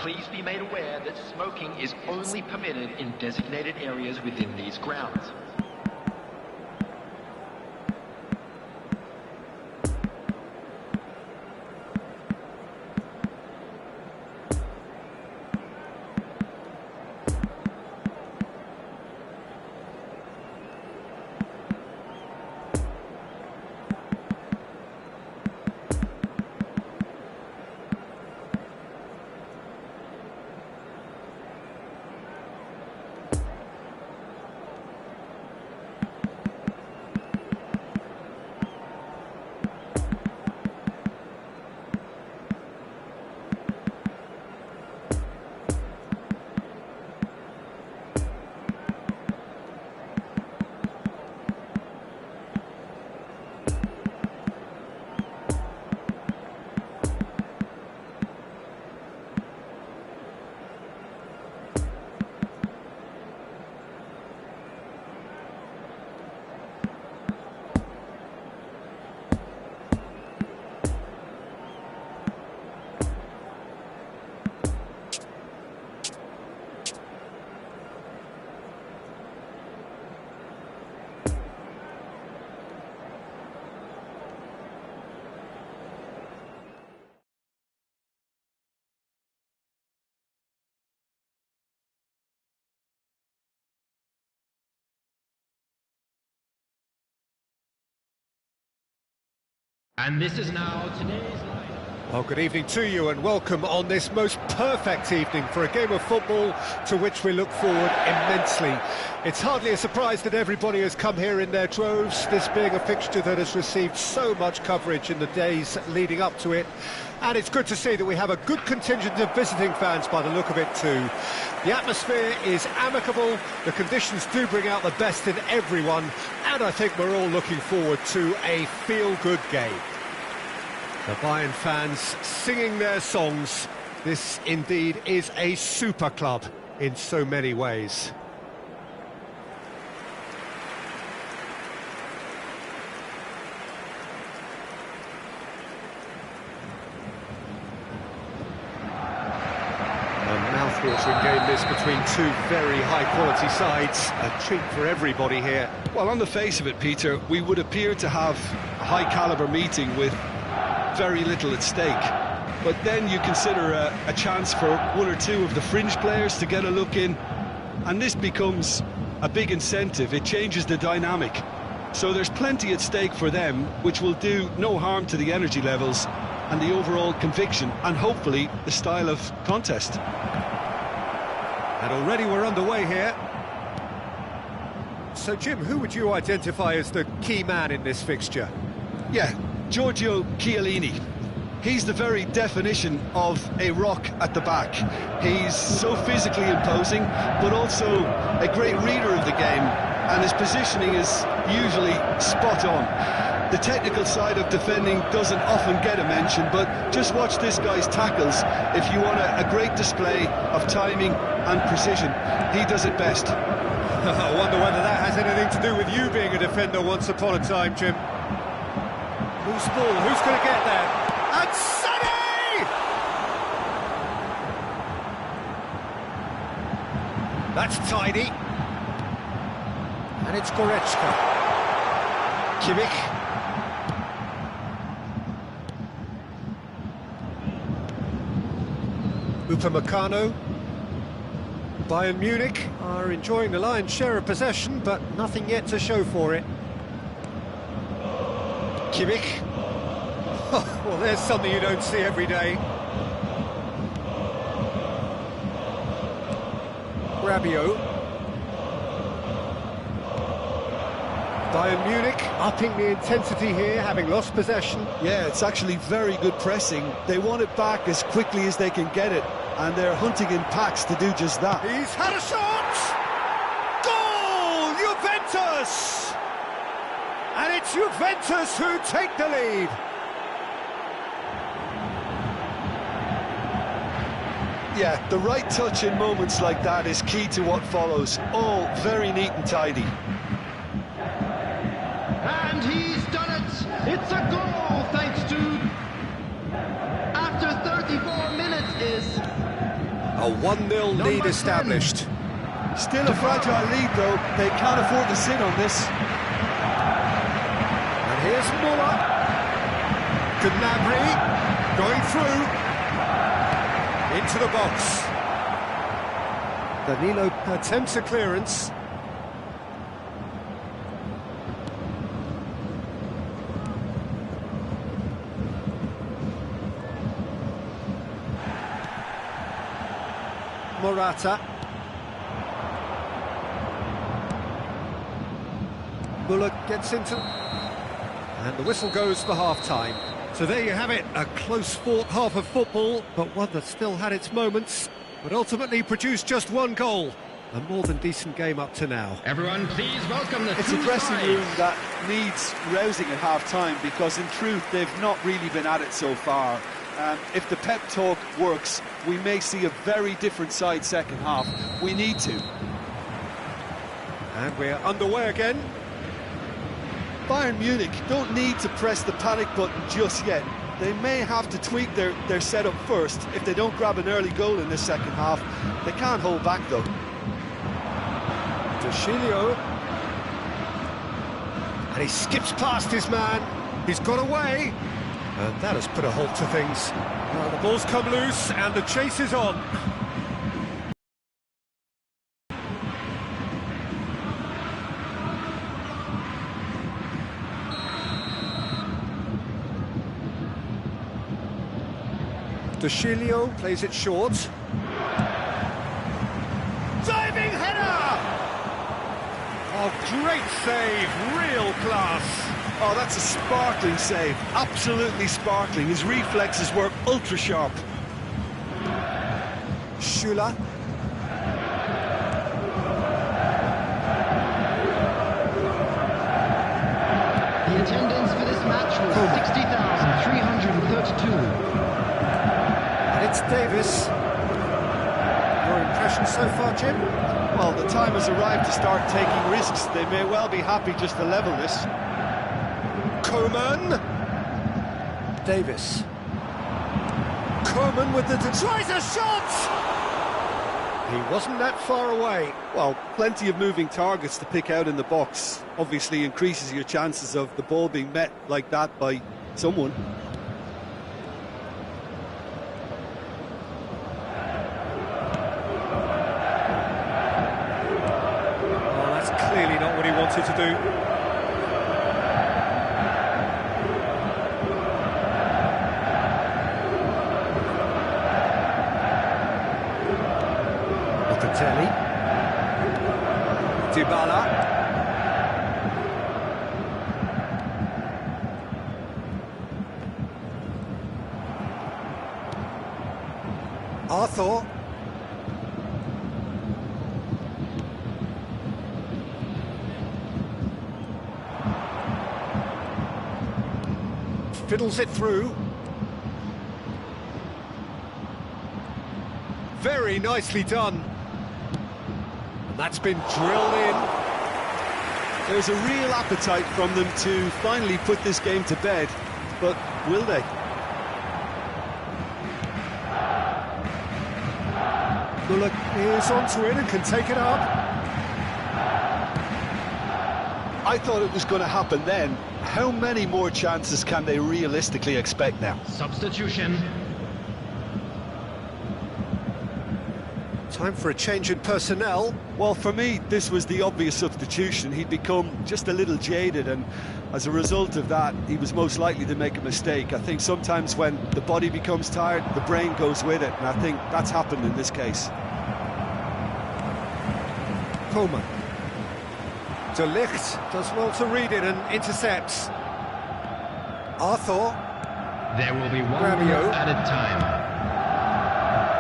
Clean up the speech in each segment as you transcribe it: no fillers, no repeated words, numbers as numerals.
please be made aware that smoking is only permitted in designated areas within these grounds. And this is now today's lineup. Well, good evening to you and welcome on this most perfect evening for a game of football to which we look forward immensely. It's hardly a surprise that everybody has come here in their droves, this being a fixture that has received so much coverage in the days leading up to it. And it's good to see that we have a good contingent of visiting fans by the look of it too. The atmosphere is amicable, the conditions do bring out the best in everyone, and I think we're all looking forward to a feel-good game. The Bayern fans singing their songs. This indeed is a super club in so many ways. Mouth-watering game this between two very high-quality sides. A treat for everybody here. Well, on the face of it, Peter, we would appear to have a high-caliber meeting with very little at stake. But then you consider a chance for one or two of the fringe players to get a look in, and this becomes a big incentive. It changes the dynamic. So there's plenty at stake for them, which will do no harm to the energy levels and the overall conviction, and hopefully the style of contest. And already we're underway here. So, Jim, who would you identify as the key man in this fixture? Yeah, Giorgio Chiellini. He's the very definition of a rock at the back. He's so physically imposing, but also a great reader of the game, and his positioning is usually spot on. The technical side of defending doesn't often get a mention, but just watch this guy's tackles if you want a great display of timing and precision. He does it best. I wonder whether that has anything to do with you being a defender once upon a time, Jim. Who's ball? Who's going to get there? And Sané! That's tidy. And it's Goretzka. Kimmich. Upamecano. Bayern Munich are enjoying the lion's share of possession, but nothing yet to show for it. Kimmich. Well, there's something you don't see every day. Rabiot. Bayern Munich upping the intensity here, having lost possession. Yeah, it's actually very good pressing. They want it back as quickly as they can get it, and they're hunting in packs to do just that. He's had a shot! Goal! Juventus! And it's Juventus who take the lead. Yeah, the right touch in moments like that is key to what follows. All very neat and tidy. And he's done it! It's a goal, thanks to... After 34 minutes is A 1-0 lead established. Still a fragile lead, though. They can't afford to sit on this. And here's Muller. Gnabry going through. Into the box. Danilo attempts a clearance. Morata. Muller gets into... And the whistle goes for half-time. So there you have it, a close-fought half of football, but one that still had its moments, but ultimately produced just one goal. A more than decent game up to now. Everyone, please welcome the It's a dressing room that needs rousing at half-time, because in truth they've not really been at it so far. If the pep talk works, we may see a very different side second half. We need to. And we're underway again. Bayern Munich don't need to press the panic button just yet. They may have to tweak their setup first if they don't grab an early goal in this second half. They can't hold back, though. Deschilio. And he skips past his man. He's got away. And that has put a halt to things. Well, the ball's come loose and the chase is on. Deschilio plays it short. Diving header! Oh, great save, real class. Oh, that's a sparkling save, absolutely sparkling. His reflexes were ultra sharp. Schüller. The attendance for this match was 60,332. And it's Davis. Your impression so far, Jim? Well, the time has arrived to start taking risks. They may well be happy just to level this. Coman. Davis. Coman with the... tries a shot! He wasn't that far away. Well, plenty of moving targets to pick out in the box. Obviously increases your chances of the ball being met like that by someone. Oh, that's clearly not what he wanted to do. Locatelli. Dybala. Arthur. Fiddles it through. Very nicely done. And that's been drilled in. There's a real appetite from them to finally put this game to bed, but will they? Muller is onto it and can take it up. I thought it was going to happen then. How many more chances can they realistically expect now? Substitution. Time for a change in personnel. Well, for me, this was the obvious substitution. He'd become just a little jaded, and as a result of that, he was most likely to make a mistake. I think sometimes when the body becomes tired, the brain goes with it, and I think that's happened in this case. Coman. De Ligt does well to read it and intercepts. Arthur. There will be 1 Rabiot. minute added time.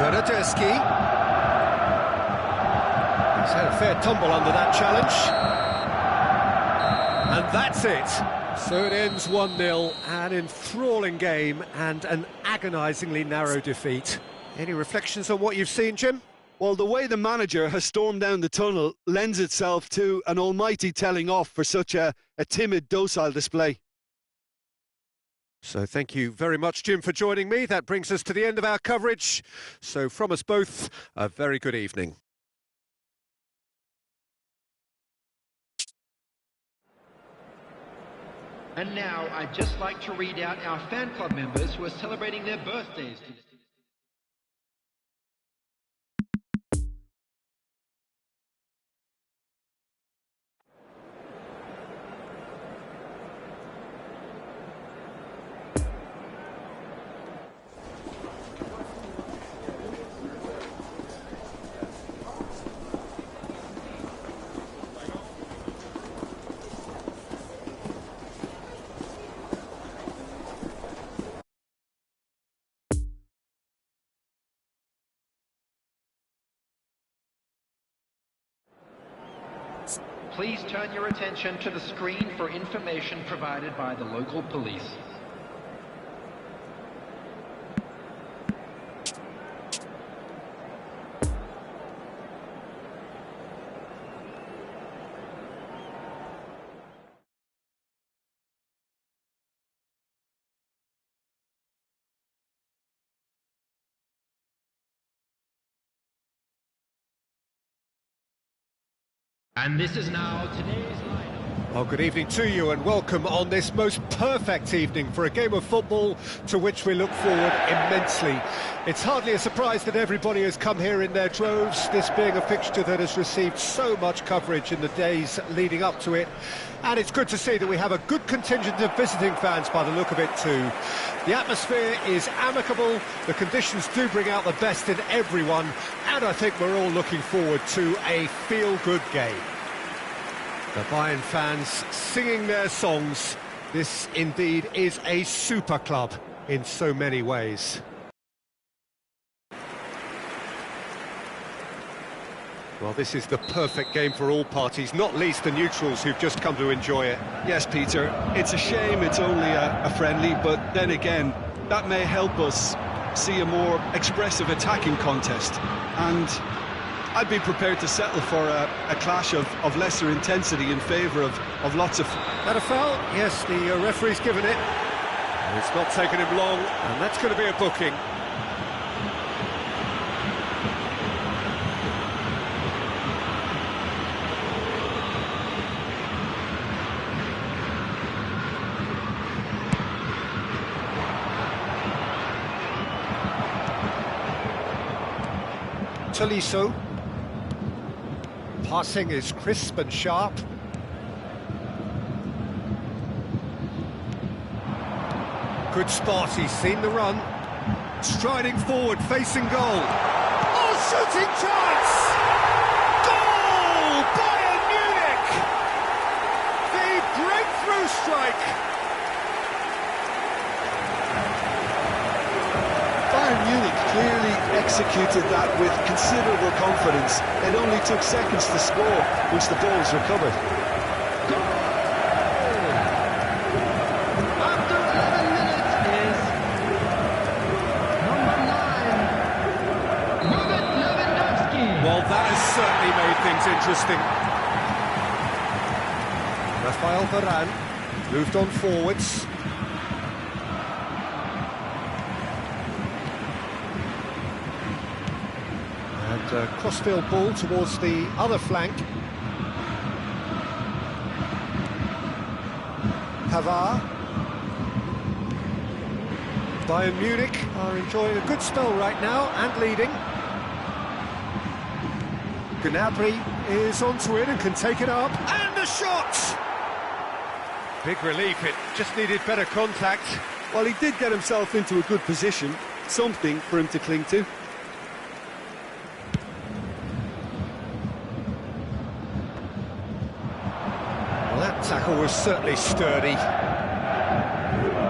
Bernardeschi. He's had a fair tumble under that challenge. And that's it. So it ends 1-0, an enthralling game and an agonisingly narrow defeat. Any reflections on what you've seen, Jim? Well, the way the manager has stormed down the tunnel lends itself to an almighty telling off for such a timid, docile display. So thank you very much, Jim, for joining me. That brings us to the end of our coverage. So from us both, a very good evening. And now, I'd just like to read out our fan club members who are celebrating their birthdays today. Please turn your attention to the screen for information provided by the local police. And this is now today's lineup. Well, good evening to you and welcome on this most perfect evening for a game of football to which we look forward immensely. It's hardly a surprise that everybody has come here in their droves, this being a fixture that has received so much coverage in the days leading up to it. And it's good to see that we have a good contingent of visiting fans by the look of it too. The atmosphere is amicable, the conditions do bring out the best in everyone, and I think we're all looking forward to a feel-good game. The Bayern fans singing their songs. This indeed is a super club in so many ways. Well, this is the perfect game for all parties, not least the neutrals who've just come to enjoy it. Yes, Peter, it's a shame it's only a friendly, but then again, that may help us see a more expressive attacking contest. And I'd be prepared to settle for a clash of lesser intensity in favour of lots of... That a foul? Yes, the referee's given it. It's not taken him long, and that's going to be a booking. Tolisso. Passing is crisp and sharp. Good spot, he's seen the run. Striding forward, facing goal. Oh, shooting chance! Goal! Bayern Munich! The breakthrough strike! Bayern Munich clearly executed that with considerable confidence. It only took seconds to score once the ball was recovered. After 11 minutes is number 9, Robert Lewandowski. Well, that has certainly made things interesting. Rafael Varane moved on forwards. And crossfield ball towards the other flank. Pavard. Bayern Munich are enjoying a good spell right now and leading. Gnabry is onto it and can take it up. And a shot! Big relief, it just needed better contact. Well, he did get himself into a good position, something for him to cling to. Well, that tackle was certainly sturdy.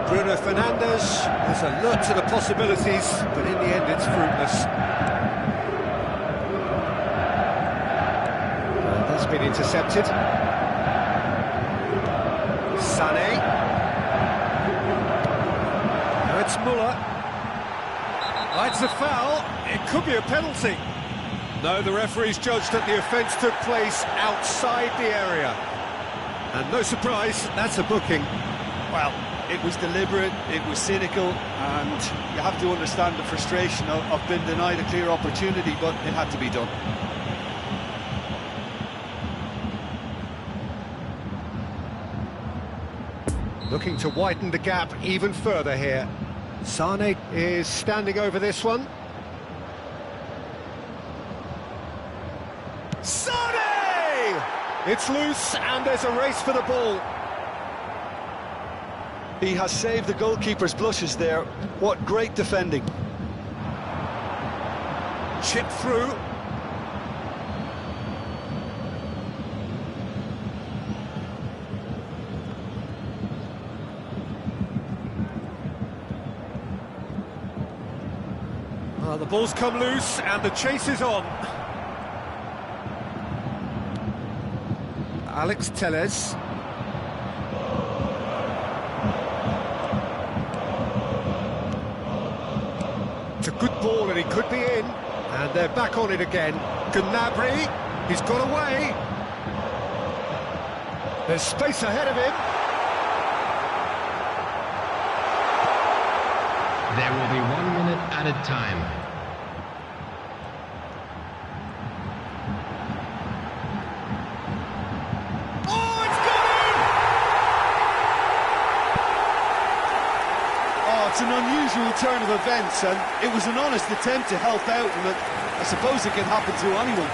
Bruno Fernandes is alert to the possibilities, but in the end it's fruitless. And that's been intercepted. Sané. Now it's Müller. Oh, it's a foul. It could be a penalty. No, the referee's judged that the offence took place outside the area. And no surprise, that's a booking. Well, it was deliberate, it was cynical, and you have to understand the frustration of being denied a clear opportunity, but it had to be done. Looking to widen the gap even further here. Sane is standing over this one. Sane! It's loose and there's a race for the ball. He has saved the goalkeeper's blushes there. What great defending. Chip through. The ball's come loose and the chase is on. Alex Telles. It's a good ball and he could be in. And they're back on it again. Gnabry, he's got away. There's space ahead of him. There will be 1 minute added time. It's an unusual turn of events, and it was an honest attempt to help out, and I suppose it can happen to anyone.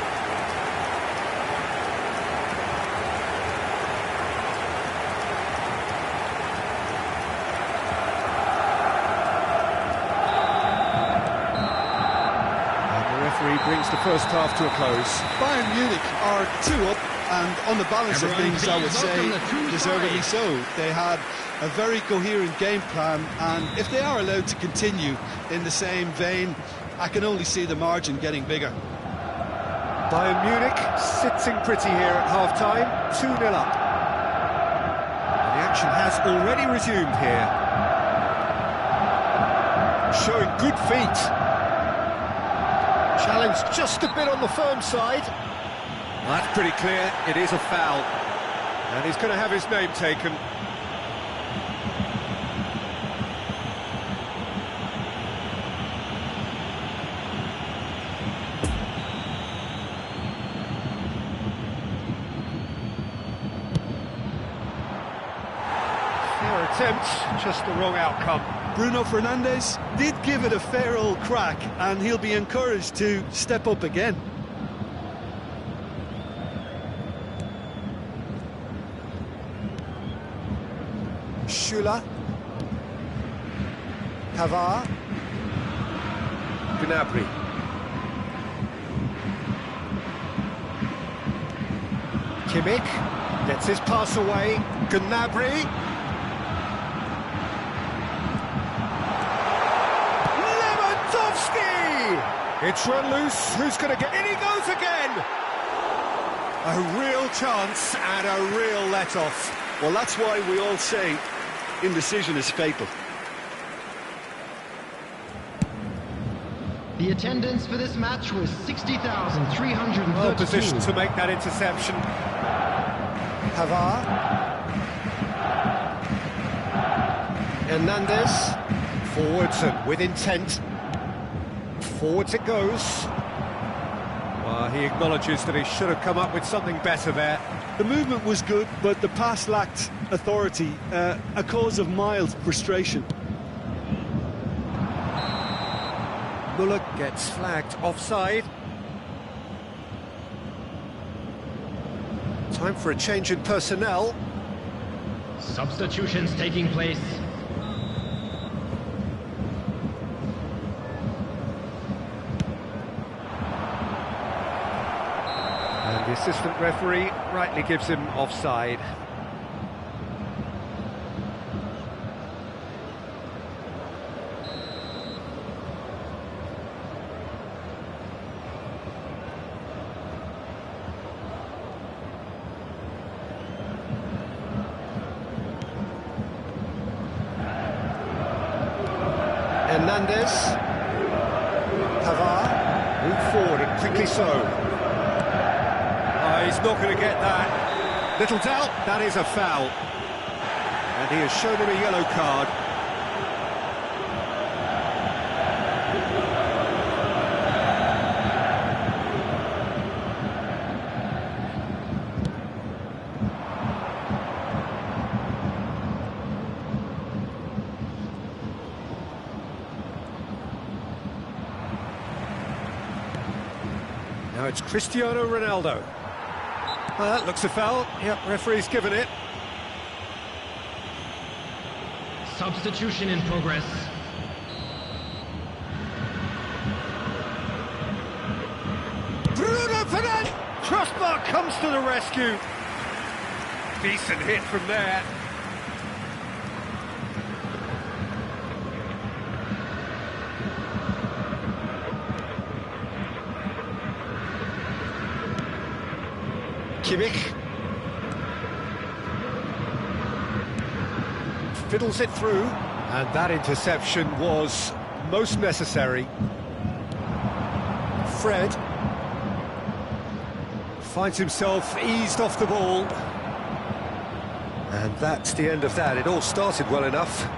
And the referee brings the first half to a close. Bayern Munich are 2 up, and on the balance of things, I would say, deservedly so. They had a very coherent game plan, and if they are allowed to continue in the same vein, I can only see the margin getting bigger. Bayern Munich sitting pretty here at half-time, 2-0 up. The action has already resumed here. Showing good feet. Challenge just a bit on the firm side. That's pretty clear, it is a foul. And he's going to have his name taken. Fair attempt, just the wrong outcome. Bruno Fernandes did give it a fair old crack, and he'll be encouraged to step up again. Schüller. Pavard. Gnabry. Kimmich gets his pass away. Gnabry. Lewandowski! It's run loose. Who's going to get... In he goes again! A real chance and a real let-off. Well, that's why we all say indecision is fatal. The attendance for this match was 60,332. Well positioned to make that interception. Pavard. Hernandez. Forwards and with intent. Forwards it goes. Well, he acknowledges that he should have come up with something better there. The movement was good, but the pass lacked authority, a cause of mild frustration. Müller gets flagged offside. Time for a change in personnel. Substitutions taking place. And the assistant referee rightly gives him offside. Hernandez. Pavard. Move forward and quickly so. He's not going to get that. Little doubt, that is a foul. And he has shown him a yellow card. Now it's Cristiano Ronaldo. Well, that looks a foul. Yep, referee's given it. Substitution in progress. Bruno Fernandes! Crossbar comes to the rescue. Decent hit from there. Kimmich fiddles it through, and that interception was most necessary. Fred finds himself eased off the ball, and that's the end of that. It all started well enough.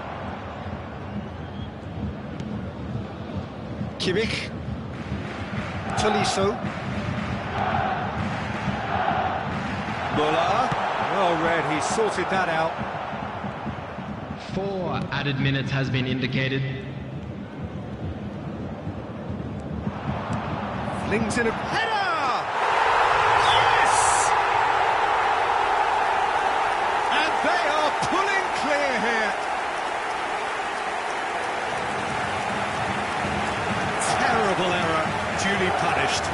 Kimmich, Tolisso. Muller, well read, he sorted that out. 4 added minutes has been indicated. Flings in a header! Yes! And they are pulling clear here. Terrible error, duly punished.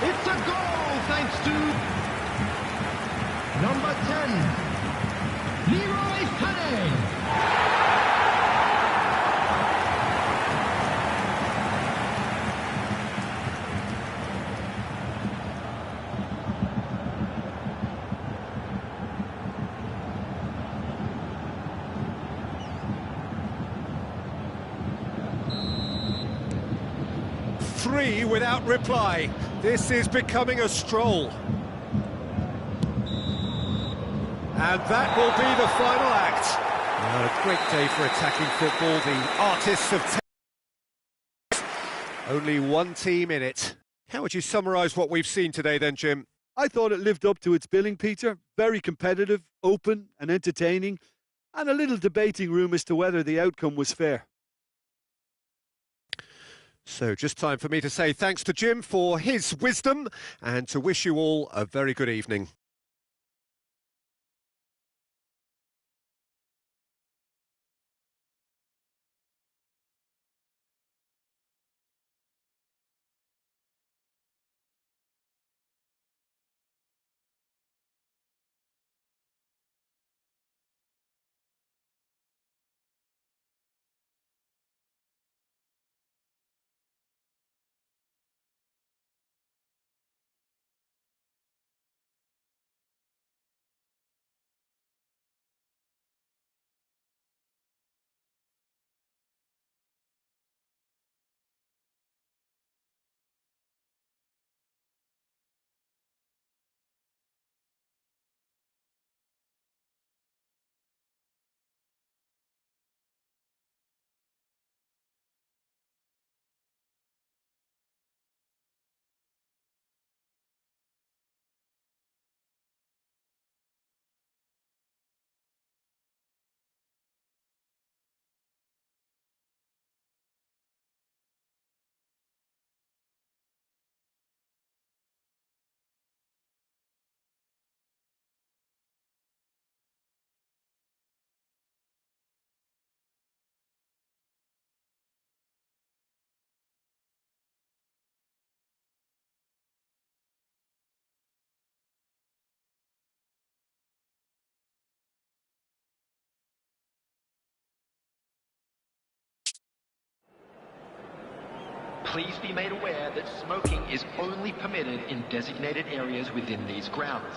It's a goal, thanks to number 10, Leroy Sané. Three without reply. This is becoming a stroll. And that will be the final act. Well, a great day for attacking football. The artists of only one team in it. How would you summarise what we've seen today then, Jim? I thought it lived up to its billing, Peter. Very competitive, open and entertaining, and a little debating room as to whether the outcome was fair. So just time for me to say thanks to Jim for his wisdom and to wish you all a very good evening. Please be made aware that smoking is only permitted in designated areas within these grounds.